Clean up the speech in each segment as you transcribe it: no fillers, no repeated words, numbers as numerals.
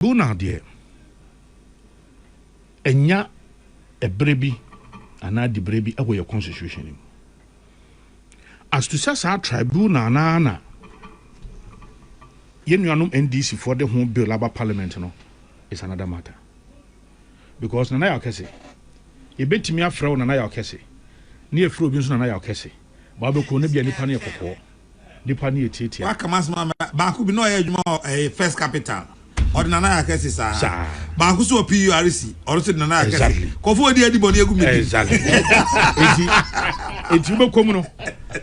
tribunal there. Enya a brebi and not the brebi away your constitution. As to say our tribunal na Yenyanum NDC for the home bill about parliament no is another matter. Because Nana Yakese, a bit me a fro Nana Yakese, near Frobins Nana Yakese, Babu Konebia Nipani Koko, Nipani Titi. Wakamas Baku be no a first capital. Or Nana Yakese, sir. Bakusu PURC, also Nana Yakese. Kofo di anybody go me. Exactly. It's you come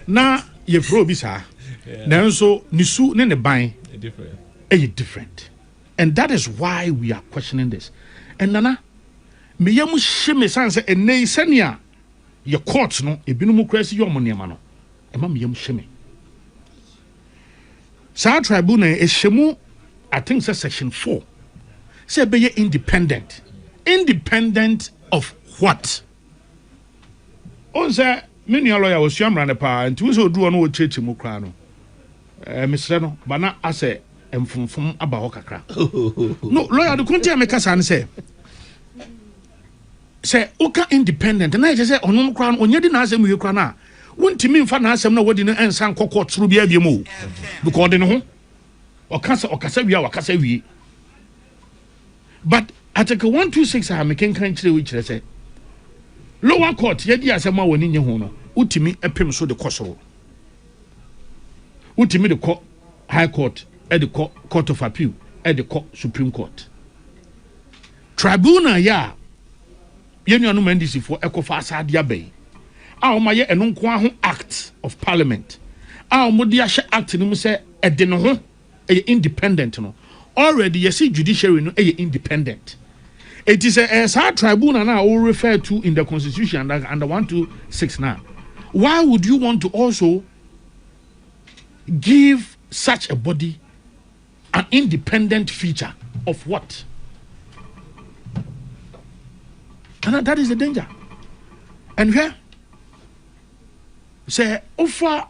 na ye Frobisa. Nanso Nisu Nene Bain. Different. And that is why we are questioning this. And Nana, me yamu sheme sanse ene senia your courts no ebinumu kresi your money no. Ema me yamu sheme. Sa tribunal is shemu, I think say section 4. Say be independent. Independent of what? On say many lawyer was yamra pa and we so do no church mu kra no. Mr. No, but not as a from about kakra. No, lawyer, the country make us answer. Say, Oka independent, and I just say, on crown, on your dinner, you crana. Won't you mean for us, no, what didn't and some cocoa through the move? Because they know, or Casa or Casavia or Casavi. But at a 126, I making country which I say, lower court, yet, yes, I'm one in your home. Utimi, a pim so the coso. Ultimately, the court, High Court, at the Court of Appeal, at the Supreme Court. Tribunal, ya, Yenyon Mendisi for Ecofasa Diabe. Our Maya and Unquahu Act of Parliament. Our Modiasha Act in say a denoho, a independent. No. Already, you see, judiciary no a independent. It is a tribunal now all referred to in the Constitution under 126 now. Why would you want to also give such a body an independent feature of what? And that is the danger. And here, say, offer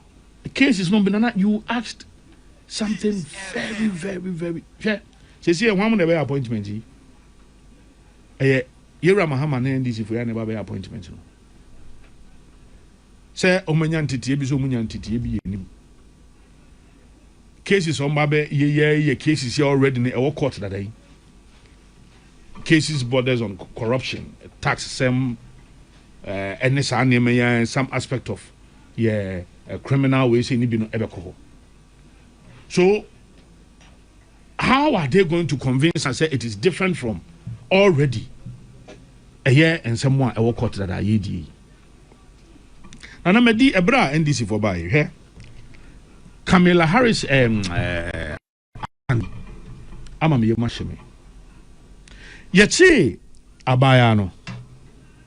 cases no banana, you asked something very. Say, one of the appointment. Yera Mahama and this if we are never appointment. Say, Omanyan Titi, Ebiso Munyan Titi, cases on Babe, yeah, cases here already in our court that day. Cases borders on corruption, tax, some and some aspect of criminal ways in Ibino Ebeko. So, how are they going to convince and say it is different from already a year and someone our court that are yedi? And I'm a Ebra NDC for by here. Kamala Harris ama me masheme yechi abaya no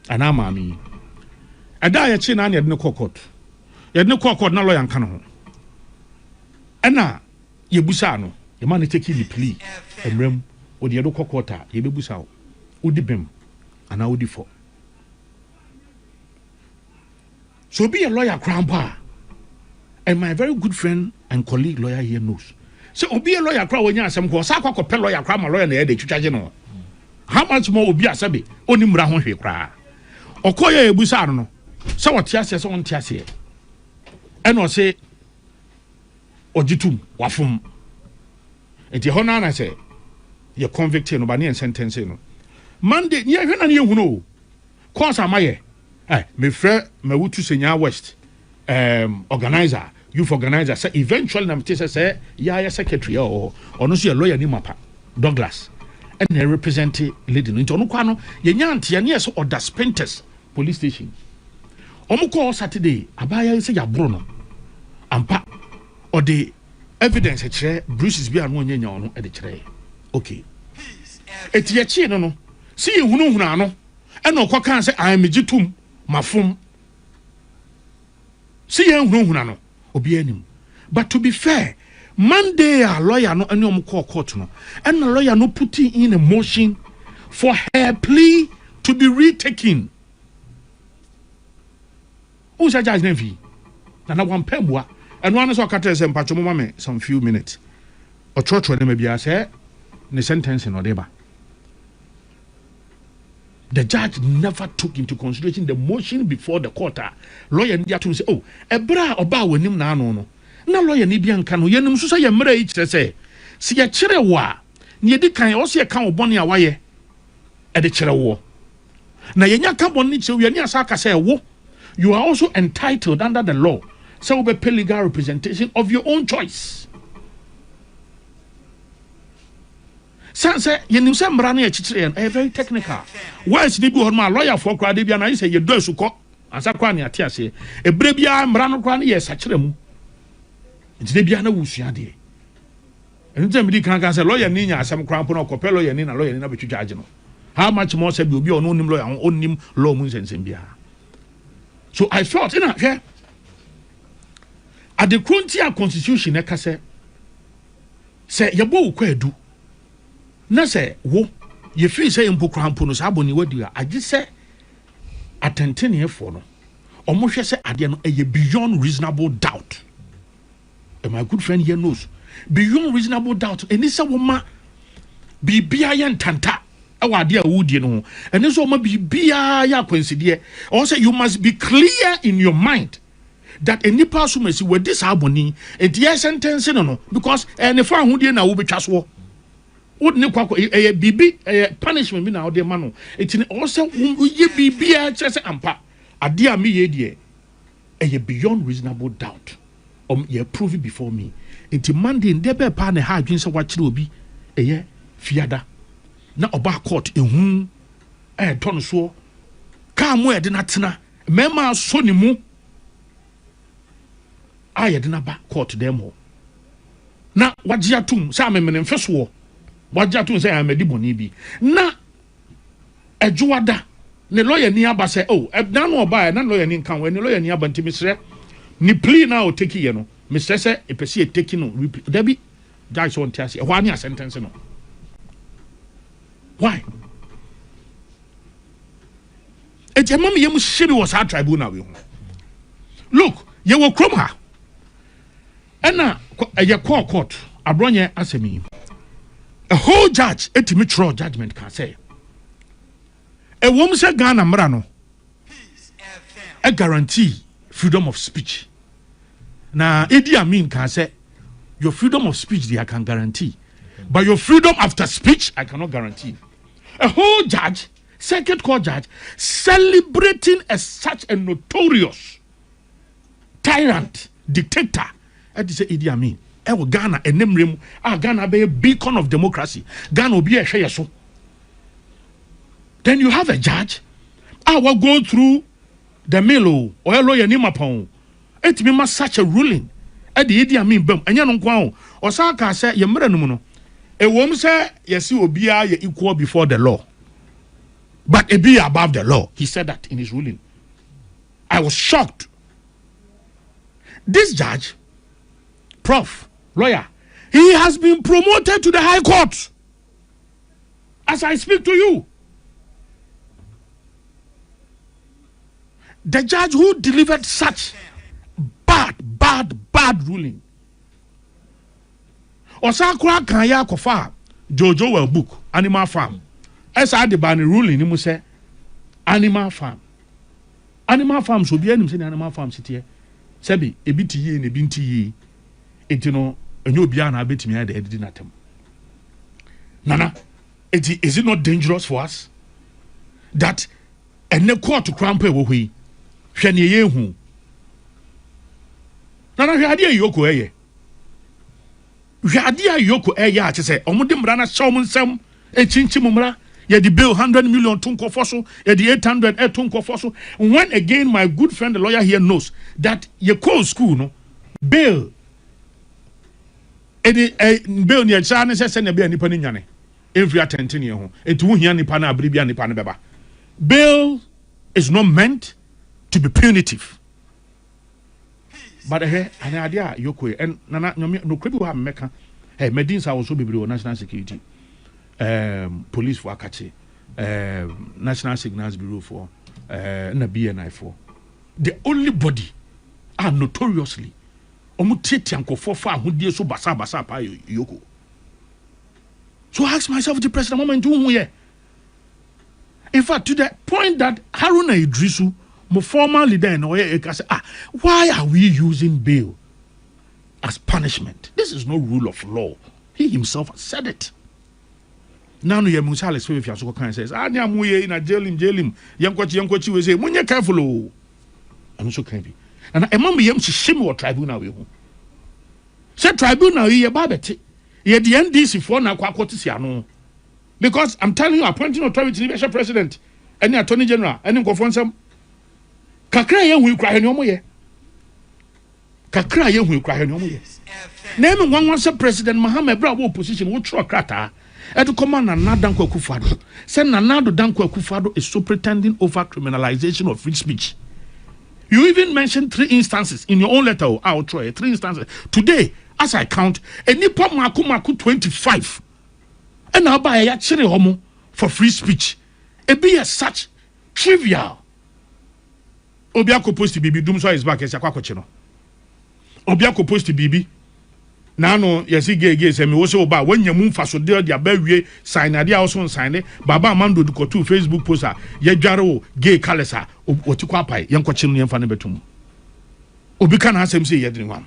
ana mami ada yechi na yedne kokot na lawyer nka no ana yebusa no ye man take the plea emrem odi yedo kokota ye bebusa wo odi bem ana odi for so be a lawyer grandpa. And my very good friend and colleague lawyer here knows. So obi a lawyer crowd when you asem go sa kwa lawyer crowd my lawyer na e dey twitwaje no. How much more obi asabe oni mra ho hwe kra. Okoya ebusa no. So what tia se so on tia se. E no say ojitum wafum. Enti ho na say you convict no ba ne sentence no. Monday ye hwe na ne hu no. Course amaye. Me frɛ Mawutu Senya West. Organizer, youth organizer, say eventually I'm say yeah secretary or no see a lawyer ni mapa Douglas and they represent lady no no kwa no ye nyanti ya so order Spenters police station omuko Saturday abaya say ya bro no ampa or the evidence kire Bruce's bi anu nya nya no e de kire okay eti ye chi no see ye hunu ano e no kwa kan say I am gitum mafum. See no obi anim. But to be fair, Monday a lawyer no any court no and the lawyer no putting in a motion for her plea to be retaken. Who's a judge name? Na one pemwa and one is what catches and patchomo some few minutes. Or church when maybe I say the sentence in Odeba. The judge never took into consideration the motion before the court. Lawyer Ndia to say, oh, ebra oba wenim na no. Na lawyer ni bia nka no yenim so say yemra yi kire say. Si ye kire wa, ne di kan o se kan obone a waye. E de kire wo. Na yenya ka boni kire wi ani asaka say wo. You are also entitled under the law. So be pay legal representation of your own choice. Sanse yenim se mra na ye kire e very technical. Why is the lawyer for crowd bia na say ye do suko ansa kwa ne ate ase e bre bia mra no kwa na ye sakire mu nti bia na wusua de enti me di kan say lawyer ni nya asem kwa mpo na kopelo lawyer ni na betwitwa age no how much more say bi obi ono nim lawyer onim law mu nsensem bia. So I felt in here at the Frontier Constitution e ka say ye bo kwa edu na say wo ye feel say mpo krampo no sa boni wadi a age say atentene efo no omo hwe say ade no e beyond reasonable doubt. And my good friend here knows beyond reasonable doubt eni say wo ma bibia ye ntanta e wa ade a wudi no eni so ma bibia ya kwansidie or say you must be clear in your mind that any person may see where this aboni e die sentence no because eni fa ahudie na wo betwa so would ne kwako bibi punishment bi na wo de ma no etini also ye bibia chese ampa ade a me ye de beyond reasonable doubt ye prove it before me enti Monday de be pa ne ha adwen se wa kire obi fiada na oba court ehu ton so ka mo e de na tena mema so ni mu aye de na ba court dem ho na wagye atum sa memene mfeso wagya to say amedi boni bi na adwuada ne lawyer ni aba say oh na no oba na lawyer ni kan we ne lawyer ni aba ntimisre ni plea na o take ye no misre say epesi e take no dabi judge won tiase e hwa ni a sentence no why e je mam yem shiri was our tribunal we ho look ye wo krom ha ena ye court abronye asemi a whole judge etimi throw judgment can say a woman say Ghana mra no a guarantee freedom of speech na Idi Amin can say your freedom of speech I can guarantee but your freedom after speech I cannot guarantee. A whole judge, second court judge, celebrating such a notorious tyrant dictator as say Idi Amin. Ghana enemrem Ghana be a beacon of democracy. Ghana will be a share so. Then you have a judge will go through the mill or a lawyer nimapon. It be such a ruling at the Idi Amin bem enya no kwa o sa ka say ye mra no no e wom say yesi obia ye equal before the law but e be above the law. He said that in his ruling. I was shocked. This judge, prof, lawyer, he has been promoted to the High Court as I speak to you. The judge who delivered such bad ruling. Osakura Kanya Kofa, Jojo well book, Animal Farm. As I debate ruling, he must say Animal Farm. Animal Farm should be any Animal Farm city. Sebi, a bit ye and a binti ye. It you know, a new biana bit me at the edinatum. Nana, is it not dangerous for us that a ne court to cramp away we? Shani yehu. Nana, the idea yoko eye. The idea yoko eye, to say, Omudim Rana Shawman Sam, a chinchimumra, ye the bill 100 million tunko fossil, ye the 800 tunko fossil. When again, my good friend, the lawyer here knows that ye call school, no bill. Bill near China says, send a beer nippon in Yanni. Every attention here, it won't hear Nipana, Bribia Nipana Beba. Bill is not meant to be punitive. But an idea, Yoko, and Nana, no cripple have Mecca. Hey, Medins are also be national security, police for Akachi, National Signals Bureau for BNI for. The only body are notoriously omutete anko for far who dear so basa pa Yoko. So I ask myself, the president, moment who here. In fact, to the point that Haruna Idrisu, my former leader in Oye, say, why are we using bail as punishment? This is no rule of law. He himself has said it. Now no Musales if you so kind says, Nyamuye in a jail him, Yankochi we say, when you're careful. And so can be. And a mum yam shim or tribunal. Say tribunal ye babete. Ye the NDC for na kwakotisiano. Because I'm telling you, appointing authority special president, any attorney general, any conference. Kakra ye hu kra he no mo ye. Kakra ye hu kra he no mo ye. Name one was President Mahama bra wo opposition wo tro krata. Edu command Nana Danko Akufo-Addo. Say Nana Danko Akufo-Addo is so pretending over criminalization of free speech. You even mentioned 3 instances in your own letter. I'll try 3 instances. Today, as I count, a nipa maku 25. And now buy a chere homo for free speech. It be as such trivial. Obiako post to Bibi Dumso is back as a quacochino. Obiako post to Bibi. Now no, yes, he gay say me also about when you move fast so there be sign idea also sign it. Baba Mando do to Facebook poster. Ye jaro gay kalesa otikwa pai yankochino yemfa ne betum. Obi kan asem say ye one.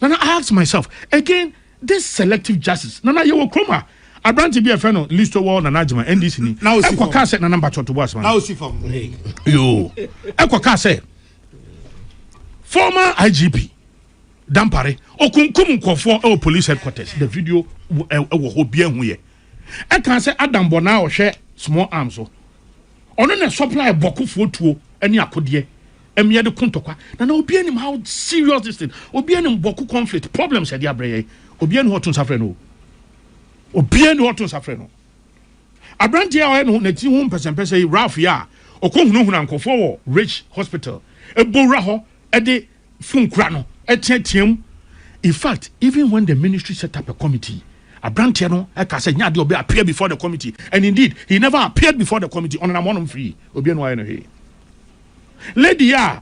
Now I ask myself again, this selective justice. Nana you kroma. Abranti be a friend of Listo Wall and Najma NDC ni. Now see for car set na number 2 to boss man. Now see from yo. Ekwa car set. Former IGP Dampare okunkum nkofo e police headquarters. The video wo ho bia hu ye. E kan say Adam Bona o hwe small arms so. Ono na supply bokufo tuo ani akode. Emye de kontokwa. Na obi anim how serious this thing. Obi anim boku conflict problems e dia breye. Obi anim hotun safre no. Obi anim hotun safre no. Abranti a no na ti hu pese Ralph ya. Okonhunu hunu nkofo wo Rich Hospital. Ebora ho e de funkra no. In fact, even when the ministry set up a committee, Abrantiano, like I said, Nyadi appeared before the committee. And indeed, he never appeared before the committee on an amount free. Lady ya,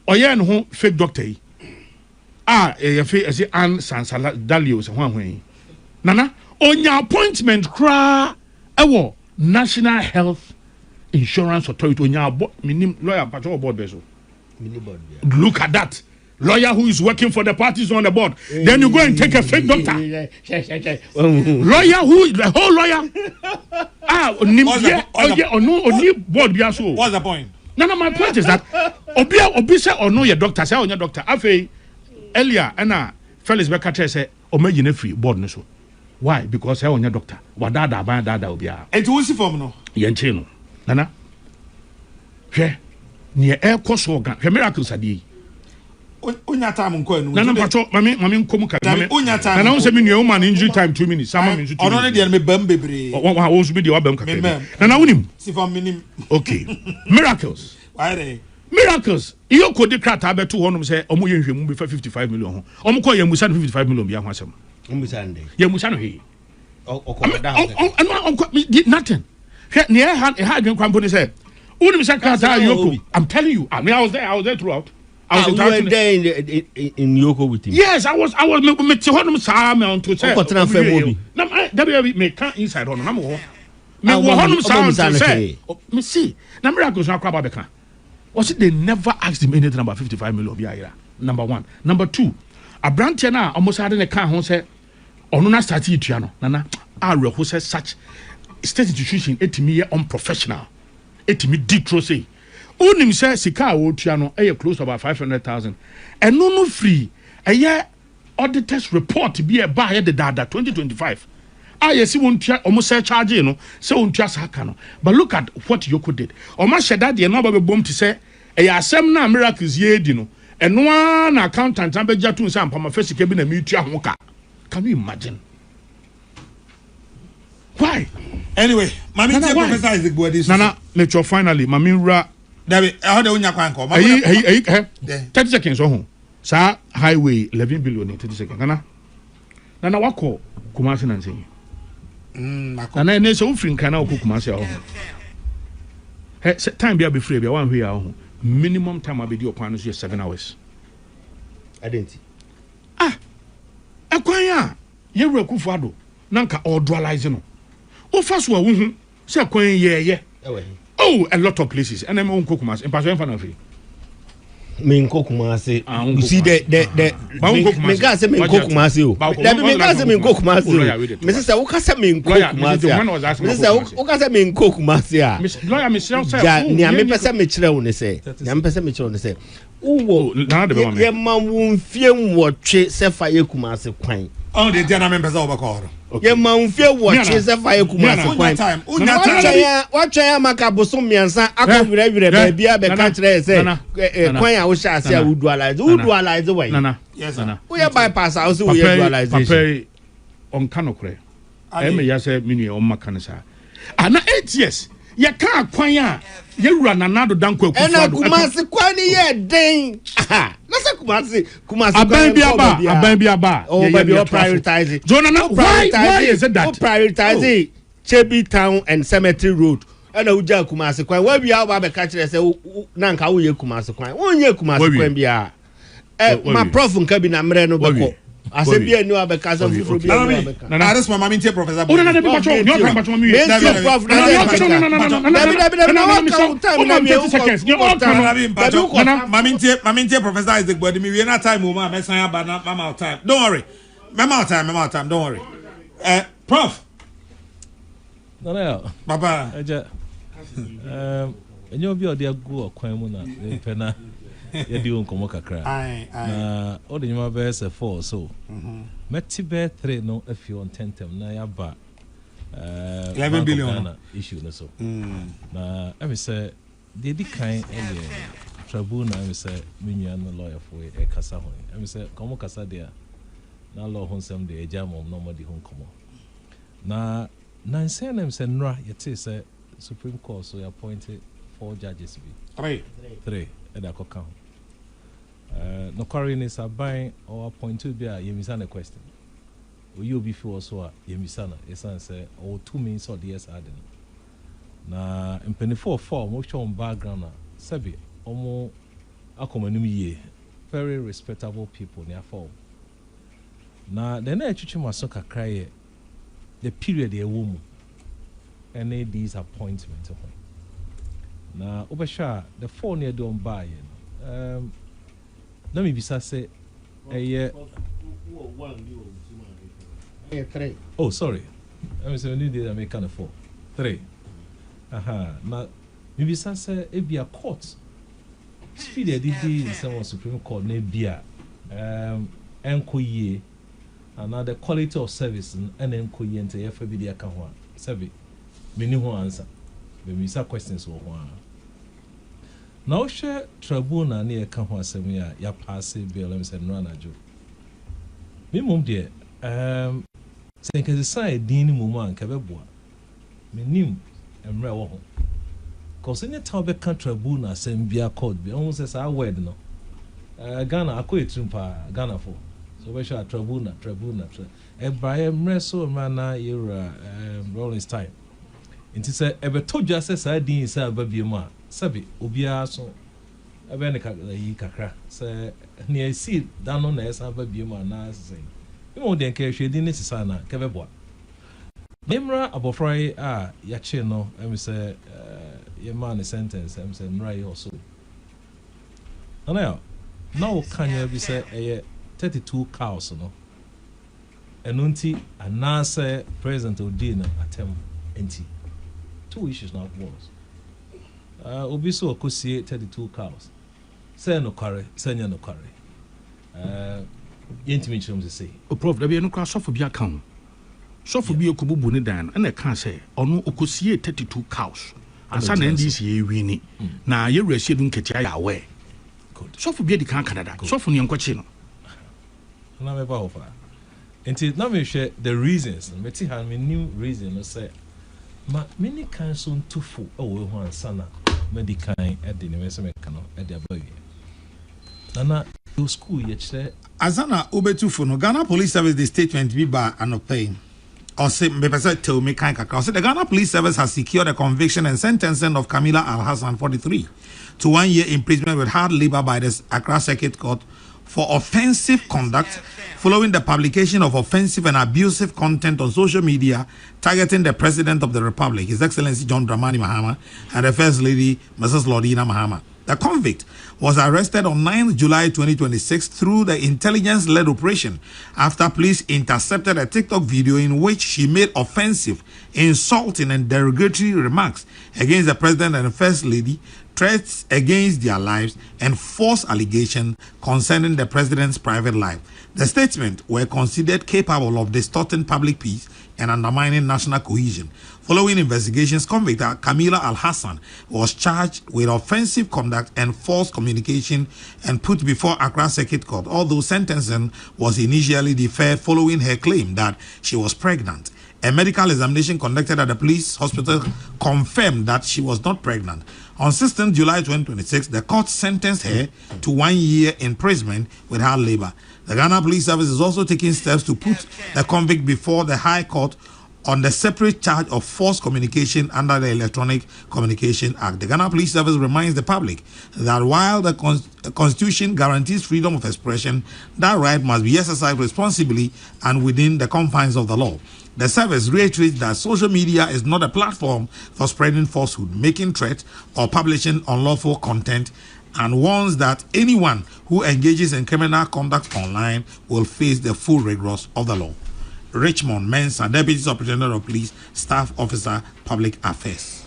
Oyen who fake doctor. Anne Sansala Dalios, one way. Nana, on your appointment, cry, National Health Insurance Authority, on your lawyer, patrol board bezel. Look at that. Lawyer who is working for the parties on the board. Then you go and take a fake doctor. Lawyer who the whole lawyer. What's the point? No, my point is that Obi say or no your doctor, say on your doctor. Afe earlier and Felix Becker say o free board so. Why? Because say on your doctor. Wadada ban dada obia. And to see from no. Yenche no. Nana. Hwe near air course organ. Miracles adi. Unya time nko enu. Nana pacho mami nkomu ka. Unya time. Nana say me new man injury time 2 minutes. Sama me injury. Ono ne de me bam bebre. Wo so be de wa bam ka. Nana wunim. Si from minim. Okay. Miracles. Why dey? Miracles. Iyo kodi krata abeto honum say omo ye nhwemu be 55 million ho. Omo ko ye musa 55 million bia ho asem. Musa nde. Ye musa no he. Nothing. Ne ha dwen kwampo ni say unim say krata Yoko. I'm telling you. I mean I was there throughout. I was there in Yoko with him. Yes, I was me to honum sa me on to say. Na me can inside honum na mo. Me wo honum sa say. Me see. Na Miracles na kwaba beka. Was it they never asked him anything about 55 million bia. Number 1. Number 2. Abrantia na almost had in a car ho say ono na start itua no. Nana areho say such state institution etimi unprofessional. Etimi dictro say. Unim say sika wo tua no e close to about 500,000. And no free. E auditors report be a buy the data 2025. Yes, he won't almost say charge no. So won't just no. But look at what Yoko did. Almost said that the number of bomb to say asem na Miracles ye di no. And one accountant and beja to say am first cabin a mutua hoka. Can you imagine? Why? Anyway, Mami Professor Isaac Boadi. Nana, let you finally Mami Ra David, how do you call? 30 seconds on. Sa highway 11 billion in 30 seconds. Nana wako Kumasi Nancy. Nana ne so free kana oku Kumasi aho. Hey, time be free be one way aho. Minimum time abedi opan so 7 hours. Identity. Akwanya ye Akufo-Addo. nanka or dualize no o first wa wo hu say kwan ye oh a lot of places and I'm on Kumasi in Passion Fanafi me nko Kumasi you see the me ga say me nko Kumasi o me ga say me nko Kumasi o me say wo ka say me nko Kumasi me say wo ka say me nko Kumasi a lawyer me say ja ni a me pese me kire wo ne say ni me pese me kire wo ne say wo ye ma wo mfie nwotwe se fa ye Kumasi kwan on the dinner members over call ye ma mfie nwotwe se fa ye Kumasi kwan watwa ya maka bosom miansa akowirewire ba bia be ka kire say kwan a wo sha ase a wodualize why yes sir we bypass house we dualization papa on kanokre e me ya say mini on maka ne sa ana 8 years ye ka kwan a ye wura nanado danko akufu ena Kumasi kwan ye den na say Kumasi aban bi aba oh baby prioritize Jonah why is it that prioritize Chebi Town and Cemetery Road ena uja Kumasi kwan we bia ba be ka kire say na nka wo ye Kumasi kwan wo ye Kumasi kwan bia ma prof nka bi na mre no beko ase bia ni abeka say fufuro bia ni abeka na this mama mintie professor o na be pacho you can pacho me prof na mama mintie professor is the body me we na time o ma me san aba na mama time don't worry mama time don't worry prof no baba eja enyo bi odi agu okwan mu na pe na ye di onkomo kakra na odi nyuma be se 4 so meti be 3 no afi on tentem na ya ba 11 billion issue no so na emi say the kan Tribunal emi say menua no lawyer for e kasa ho emi say komo kasa dia na law honsem de eja mom no mo di honkomo na say na emi say nra yete say Supreme Court so appointed 4 judges be 3 and I count. No quarrying is a buying or appointed be a yemisana question. Will you be for so yemisana? Yes, answer or 2 minutes or yes, adding. Na in penny 4 most on background, Sebi, almost a common ye, very respectable people near 4. Na the night Chichimasoka cry the period a woman any disappointment. Na obesha the 4 near don buy let me be say oh sorry I was only did make kind of 4 3 na maybe say e be a court speed e did some Supreme Court na bia enkoye and the quality of service and enkoye ente ye fa bi dia ka ho a sabi meni ho answer me say questions wo ho a now share Tribunal na e ka ho asem ya pass bill let me say no anajo me mum de say nke say din ni mum an ka beboa me nim emre wo ho cause any time be kan Tribunal asem bia court bi on say say word no Ghana akoyetum pa Ghana for so we share Tribunal e buy emre so man na era rolling time inti say ebe todwa say say din say ababie mu a sabi obia so ebe ne ka yi kakra say ne esi dano na esa ababie mu na say mo den ka hwedi ne sisa na ka beboa memra abofrai a ya che no em say ye man sentence em say nra ye also now kanya bi say 32 cows no enunti anase president odina atem enti 2 issues now was obi so okosie 32 cows say no kware senya no kware yentimi chum say o prof da bi no kwa sofo bi aka ho sofo bi ekobubu ne dan na ka say ono okosie 32 cows ansa na ndc ye wini na ye resi du nketia ya we good sofo bi di kan Canada sofo ne enkochi no na me ba ofa enti na me share the reasons me ti han me new reason no say ma many council ntufo we ho ansa na medical e de ne me se me ka no e de abawi na your school ye chere azana obetufo no Ghana Police Service the statement be by anopay or say me person tell me kind kakra say the Ghana Police Service has secured the conviction and sentencing of Camila Al Hassan 43 to 1 year imprisonment with hard labor by the Accra Circuit Court for offensive conduct following the publication of offensive and abusive content on social media targeting the President of the Republic, His Excellency John Dramani Mahama, and the First Lady, Mrs. Lordina Mahama. The convict was arrested on 9 July 2026 through the intelligence-led operation after police intercepted a TikTok video in which she made offensive, insulting, and derogatory remarks against the President and the First Lady, threats against their lives, and false allegations concerning the President's private life. The statements were considered capable of distorting public peace and undermining national cohesion. Following investigations, convict Kamila Al-Hassan was charged with offensive conduct and false communication and put before Accra Circuit Court, although sentencing was initially deferred following her claim that she was pregnant. A medical examination conducted at the police hospital confirmed that she was not pregnant. On 16 July 2026, the court sentenced her to 1 year imprisonment with hard labor. The Ghana Police Service is also taking steps to put the convict before the High Court on the separate charge of false communication under the Electronic Communication Act. The Ghana Police Service reminds the public that while the Constitution guarantees freedom of expression, that right must be exercised responsibly and within the confines of the law. The service reiterates that social media is not a platform for spreading falsehood, making threats, or publishing unlawful content, and warns that anyone who engages in criminal conduct online will face the full rigors of the law. Richmond Mensa, Deputy Superintendent of Police, Staff Officer, Public Affairs.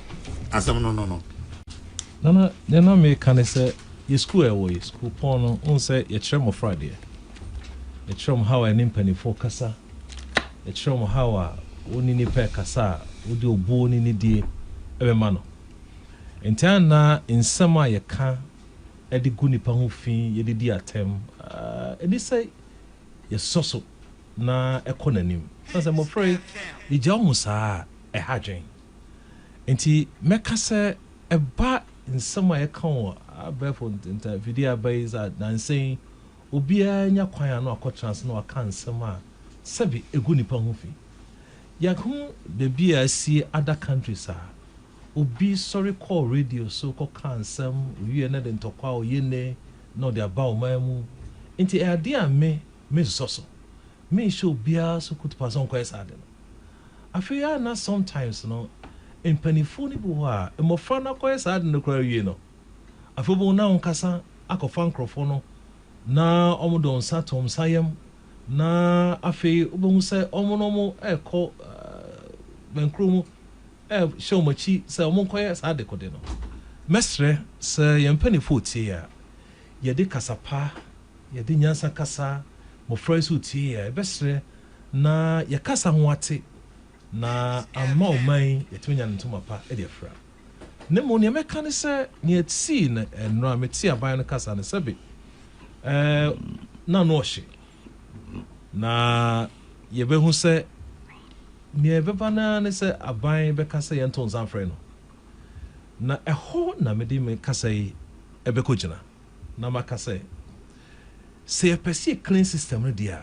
No, me can say, your school away, school porno, on say, your chum of Friday. The chum how an impany for Cassa. The chum how a only pair Cassa would do bone in the day every man. In turn, now in summer, you can Eddie Guni Pangufi, ye did attempt. And they say, you're so. Na economy. As I'm afraid, the Jamusa a hajing. And he make us a bat in some way account, a barefoot into video base at dancing, Ubia and Yaquia no cotrans no account some Sabi a guni pangufi. Yakum the beer see other countries are. Ubi sorry call radio so called some, we are not in Tokwa yene, no their bow mamu. Into a dear me, Miss Soso. Me show beer so could pass on quite sudden. I feel not sometimes, no, in pennyphony bois, and more fun of quite sudden the cry, you know. I feel now on Cassa, I could find Crofono, na Omodon Satom Siam, na I feel Ubunse Omonomo, call Bencrumo, show my cheek, so more quite sad the codino. Mestre, sir, yam pennyfoot here. Ye de Cassapa, ye de Yansa Cassa. Mo friends who tea best na ya kasa nwate na ama o man yetwenya ntoma pa e de fra ne mo ne meka ne se ne ati na enro ameti aban no kasa ne sebe na no hye na ye be hu se ne be bana ne se aban be kasa ye nton san frɛ no na ɛho na me de me kasa yi e be ko gina na makasa say a per clean system, dear,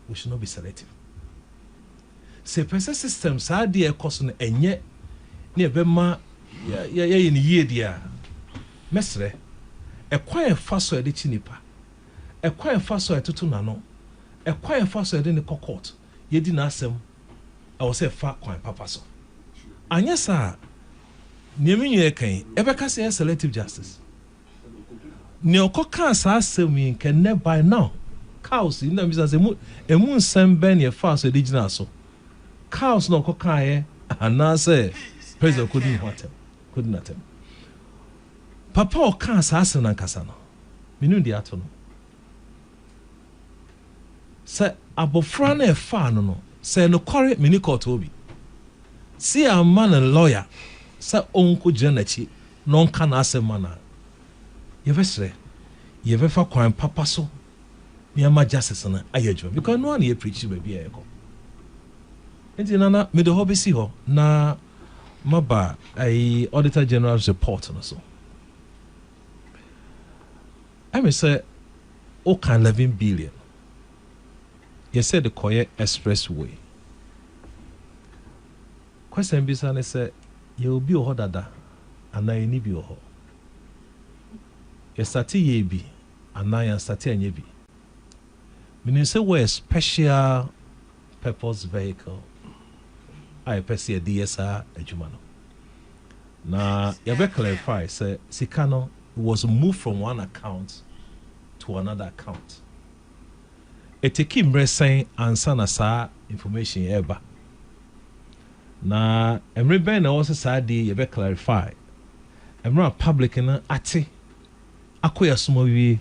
we should not be selective. Say per system, sa dear costing and yet near Bema, in ye, dear. Mestre, a quiet faso at the chinipa, a quiet faso at Tutunano, a quiet faso at the court, ye didn't ask them, I was a far quiet papaso. And yes, sir, near me, ye can ever cast a selective justice. Neococa assassin can never by now. Cows in them is as a moon send Benny a fast original so. Cows no cocae, and now say, President couldn't attempt. Papa or car assassin and Cassano. Minu the atono. Say, Abofrane far no, say no quarry minico Toby. See a man and lawyer, say Uncle Janechi, non can ask a manner. Yevesre, yevefa kwan papa so, me ama justice na ayedwo because no one ye preach baby e ko. Enti nana me the hobby see ho na maba ai Auditor General's report no so. I may say o kan 11 billion. You said the Koye Expressway. Question bisa ne say ye obi o dada ana ni bi o ho. Ye start ye bi and now you start anye bi meaning say we're a special purpose vehicle. I perceive a DSR ejumano. Now, you better clarify. Say Sikano was moved from one account to another account. It take him saying answer na sa information ever. Na emre ben na also sa di you better clarify. Emre public na ate akoya sumo wi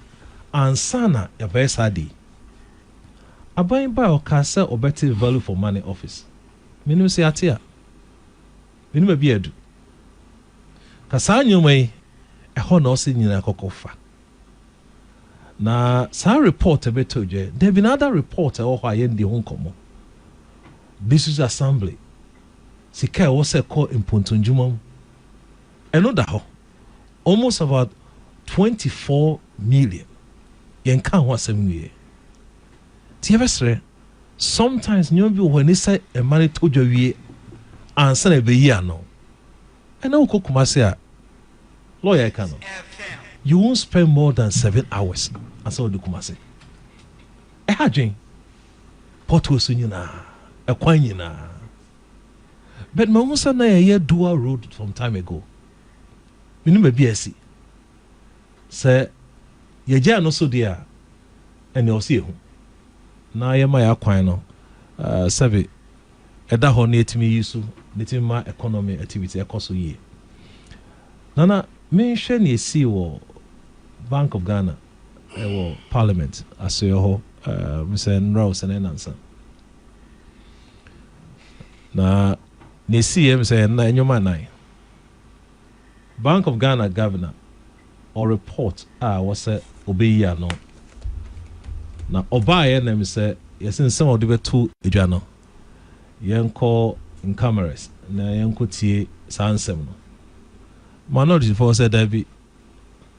answer na you better sa di. Aban ba o ka say obeti value for money office. Minimum say ate a. Minimum bi edu. Kasa nyumai eho na osi nyina kokofa. Na sa report beto je. There been other report e ho ayendi ho nkomo. This is assembly. Sika wo se call impontonjuma. Eno da ho. Almost about 24 million. Yen kan ho asem wie. Ti evesre sometimes nyo bi when say e mani tojo wie ansa na be yi ano. And now Kumasi lawyer cano. You won't spend more than 7 hours. And so do Kumasi. A hajin Porto Sunina, a quinina. But Mamusa na a dual road from time ago. Minimum BSC. Say, ye no so dear, and you'll see who. Now, ya my aquino, Savi, a daho near to me, Yusu. Niti ma economy activity ekoso ye. Nana mention ye see wo Bank of Ghana wo Parliament aso Mr. Nrose and answer. Na ne see him say na enyoma nine. Bank of Ghana governor or report was obey ya no. Na oba na me say yesin some of the two edwano. Yenko in cameras na yankutie sansem no manodi for said that be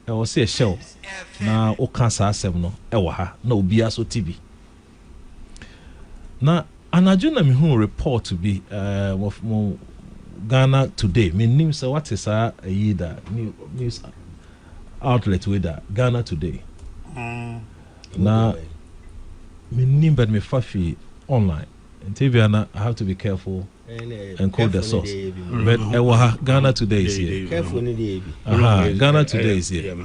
e was say show na o kan sansem no e wo ha na obi aso tv na anaju na me hu report to be of Ghana Today me nim say what is a yida news outlet with that Ghana Today na me nim but me fafi online and TV I have to be careful and call the source. But Ghana Today is here. Ghana Today is here. On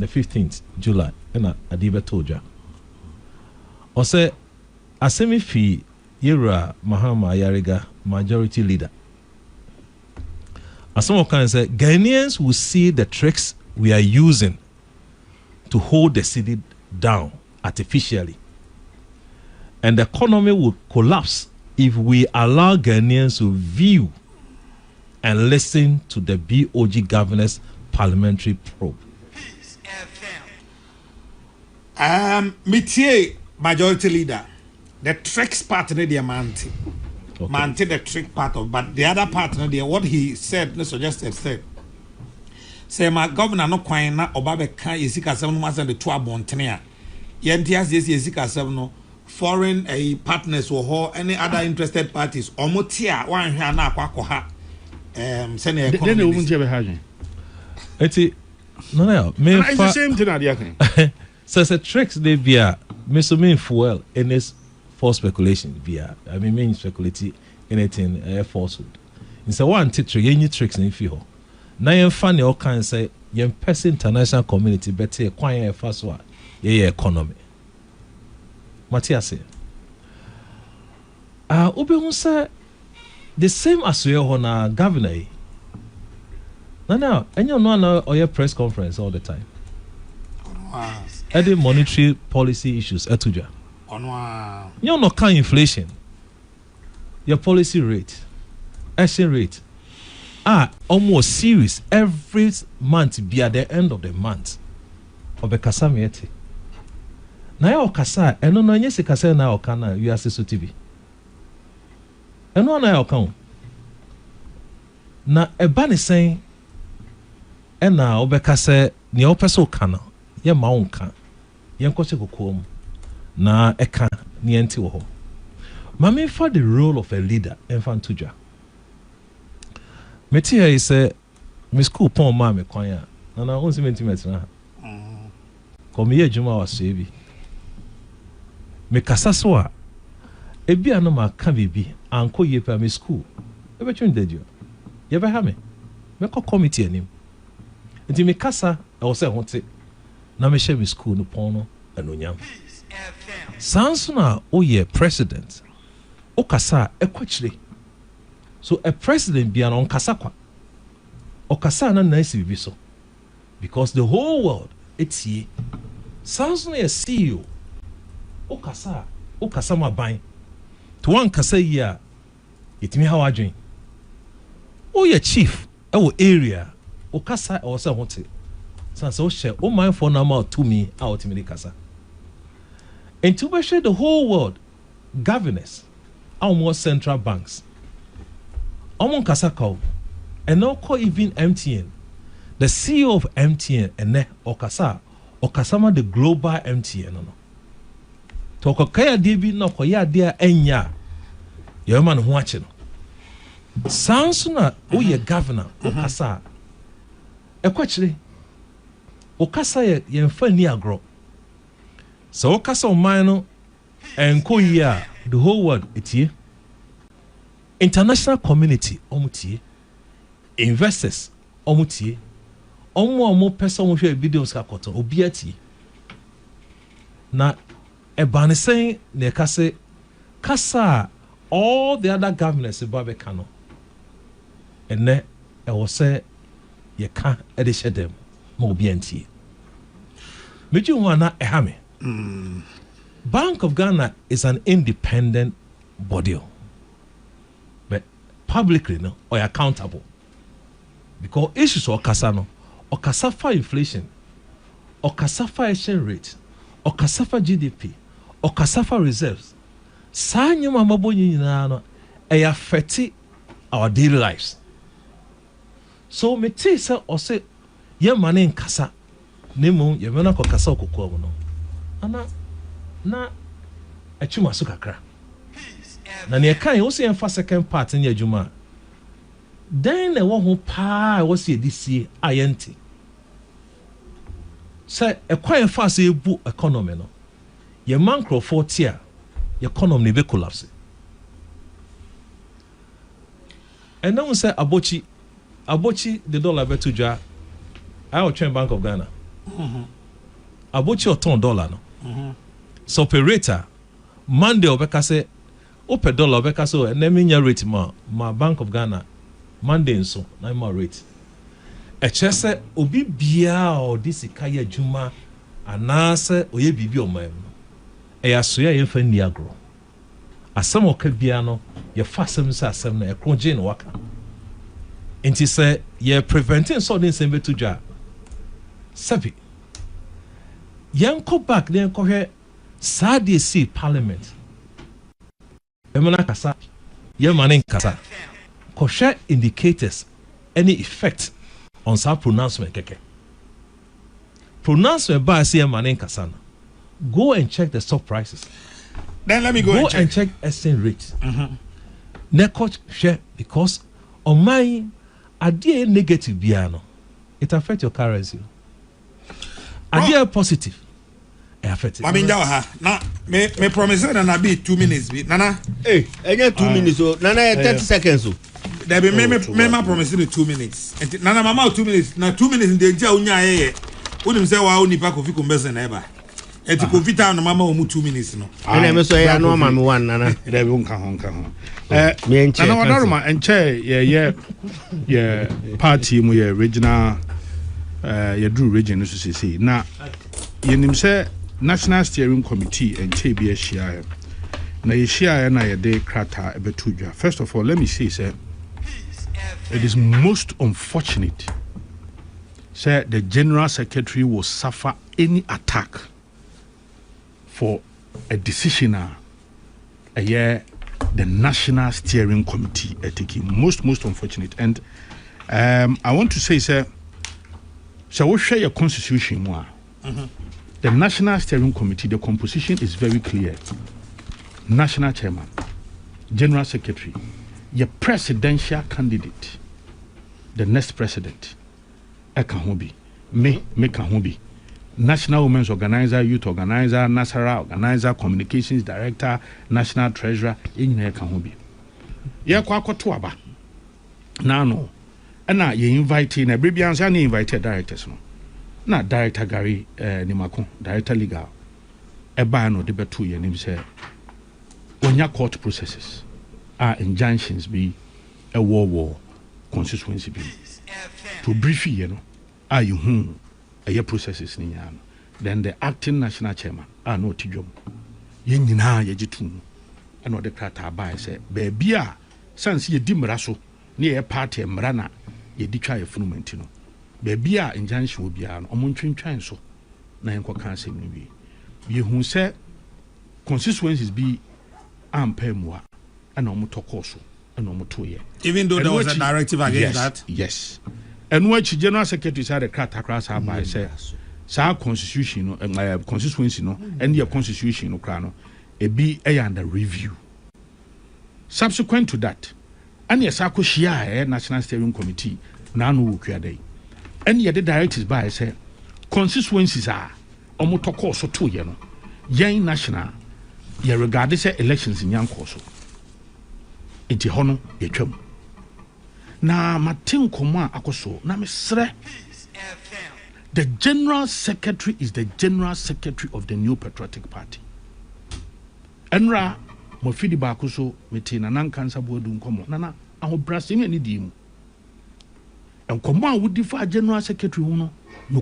the 15th July, and Adiba told you. Or say, Asemi fi Yera Mahama Yariga majority leader. As someone can say, Ghanaians will see the tricks we are using to hold the city down artificially. And the economy will collapse if we allow Ghanaians to view and listen to the BOG governor's parliamentary probe. Métier majority leader, the tricks part of the Manti. Manti the trick part of, but the other part of the what he said, no suggested said. Say my governor no kwine na obabe kan yesika 7 months and the 2 abontene. Yentias yesika 7 no foreign partners or any other interested parties omotia wan hwa na akwakoha sene economy then won't have haje eti no me it's the same thing at the so it's a tricks they via me so mean fuel in this for speculation via I mean speculate anything falsehood in say one titri any tricks in feel na yen funny all can say yen person international community better kwan yen fa so a ye economy Matias Obe say the same as we are governor. Now, and you know or your press conference all the time. Any monetary policy issues etuja. You know kind inflation. Your policy rate, action rate almost serious every month be at the end of the month. Obekasamiete. Na ya okasa eno no nyese kasa na okana USSO TV eno na ya okan na eba ne sen ena obekasa ne opeso kana ye ma wonka ye nkose kokom na eka ne enti wo ho mame for the role of a leader enfantuja meti here say me school pon ma me kwan ya na on sentiment na for me adwuma was bi me kasa so a ebi ano ma ka bibi anko ye pa me school e be twin dadio ye be ha me ko committee anim nti me kasa e wo se ho te na me hye me school no pon no anonyam sanso na o ye president o kasa e kwachire so a president bia no kasa kwa o kasa na nice bibi so because the whole world etie sanso na ye CEO o kasa ma ban to one kasa yi a itimi ha wadwen o ye chief e wo area o kasa o se hote sanso o share o man for na ma to me out me kasa and to be share the whole world governors almost central banks almost kasa call and now call even MTN the CEO of MTN and ne okasa ma the global MTN no to kokaya de bi no koya de enya ye man ho ache no sounds na o ye governor okasa ekwachire okasa ye mfa ni agro so okasa o man no enko yi a the whole world etie international community omutie investors omutie omo person mo hwe videos ka koto obi atie na ebane saying ne kasa all the other governors babe kano ene e wo say ye ka e de hyedem mo obi antie meji ho na e ha me Bank of Ghana is an independent body but publicly no or accountable because issues o kasa no o kasa for inflation o kasa for exchange rate o kasa for GDP o kasa for reserves saa nyoma mabonyi nyina no e affect our daily lives so me tea say o say ye mane nkasa nemu ye mena ko kasa okoko no ana na achuma so kakra na ne kan wo say emfa second part in adwuma then na wo ho pa wo say edisie ayente say e kwan fa say ebu economy no ye man crofo tia your economy be collapse and now say abochi the dollar be to ja I will train Bank of Ghana abochi o ton dollar no so operator Monday obeka say open dollar obeka so and let me nya rate ma Bank of Ghana Monday nso na ma rate e chese obi bia o this kaya juma anase oye bibi o mam e yaso ya yemfa ni agro asem o ka bia no ye fasem se asem na e kronje no waka enti se ye preventing so den sembe to dwa sabi yanko back den ko hwe Saudi see parliament emana kasa ye manin kasa ko share indicators any effect on sa pronouncement keke pronouncement ba see manin kasa na go and check the stock prices then let me go and check exchange rate na coach share because on my idea negative biano it affect your currency idea positive affect it. I mean, na me promise that na be 2 minutes be nana. Hey, I get 2 minutes so nana 30 seconds so. There be me promise you 2 minutes. And nana mama 2 minutes. Na 2 minutes de ntia unya ye. Unim say wa oni pa kofi kumbese na eba. Eti kofi ta na mama omu 2 minutes no. Na me so ya no ma me one nana. There be unka honka ho. Me enche. Na wadaruma enche ye party mu ye regional ye do region so say na yenim say National Steering Committee and TBS Shia. Na Shia na yede krata ebetudwa. First of all, let me say, sir, it is most unfortunate, sir, the General Secretary will suffer any attack for a decision the National Steering Committee taking. Most unfortunate. And I want to say, sir, shall we share your constitution more? The National Steering Committee, the composition is very clear. National Chairman, General Secretary, your presidential candidate, the next president, Ekahobi, me Kahobi, national women's organizer, youth organizer, Nasara organizer, communications director, national treasurer, in ka ho bi. Ye kwa akoto aba. Na no. Na ye invite na bibia ansa na invite directors no. Na director Gary Nimako, director legal. Eba no de beto ye nim say onya court processes are injunctions be a war constituency be to brief you know are you a processes ni yan then the acting national chairman no tidwom ye nyina ye gitu and no de krata ba say be bia sense ye di mra so na ye party mra na ye di twa ye funumenti no be bia injunction obi an omontwentwan so na enko kan asem ni wi ye hu say constituencies be ampemwa and omotokoso and omotoye even though there was a directive against that. Yes. And what general secretary said the crata class by say sa constitution no constituency no and your constitution no crano e be under review. Subsequent to that and yes ako shia national steering committee na no ukua dey and ye the directives by say constituencies are omotoko so to ye no yen national ye regard say elections in yanko so enti hono ye twam na matin komo akoso na mesre the general secretary is the general secretary of the New Patriotic Party enra mo fidi ba akoso metina nan kansa bodu nkomo nana ahobrase me ni di mu enkomo a wodi fa general secretary hu no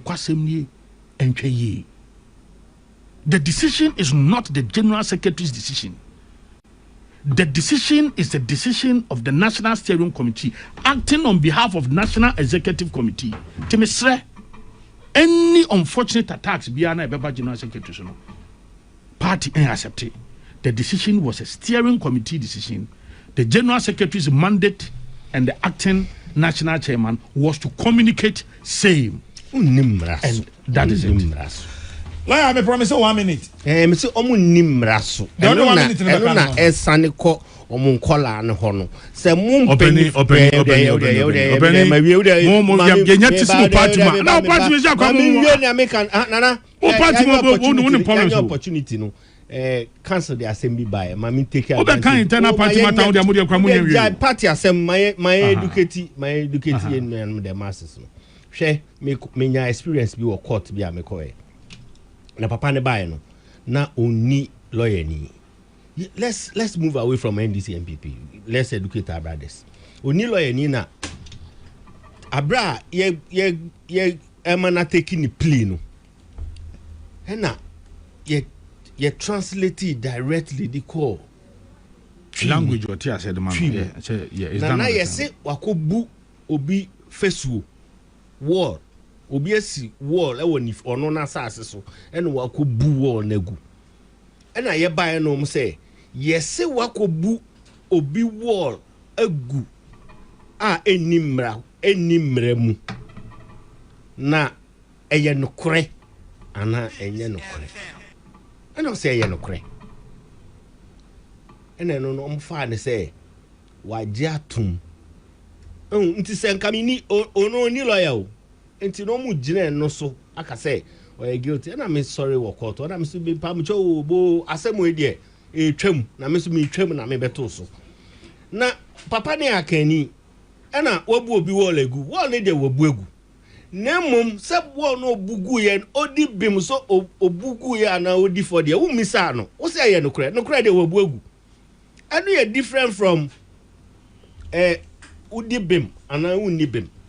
kwasem nie entwe yi. The decision is not the general secretary's decision. The decision is the decision of the National Steering Committee acting on behalf of National Executive Committee. Timesre, any unfortunate attacks beyond a general secretary, party ain't accepted. The decision was a steering committee decision. The general secretary's mandate and the acting national chairman was to communicate same. And that is it. Lawyer, I promise you 1 minute. Me say omu nimraso. The only 1 minute in the background. Na esane ko omu nkola ne ho no. Se mu mpeni open. Mo genya tisi party ma. Na party me jakwa mo. Nana. Party mo opportunity no. Cancel the assembly by mami take care. Oba kan internal party matter dey amodi akwa mo yen wi. Party assembly my educate in the masses no. Hwe me nya experience bi wo court bi a me ko na papa ne bae no na oni lawyer ni. Let's move away from NDC MPP. Let's educate our brothers. Oni lawyer ni na abra ye emana taking the plea no. Na ye translate it directly the call language what you said man is na ye say wakobu obi fesuo wall obi esi wall e woni ono na asase so ene wakobu wall nagu ena ye bae no say yes wakobu obi wall agu a enimra mu na eye nokore ana enye nokore ena say eye nokore ena no omfa ne say waje atum nti se nkamini ono ni lawyer o enti no mu gine no so aka say oye guilty ena me sorry wo court ena me so be pam cho bo asemo e de e twam na me so me twam na me beto so na papa ne akani ena wabu obi wall egu wall ne de wabu egu na mum se wo no bugu ye odi bim so obugu ye na odi for de wo misa no wo say ye no kure de wabu egu anu ye different from udi bim ana uni bim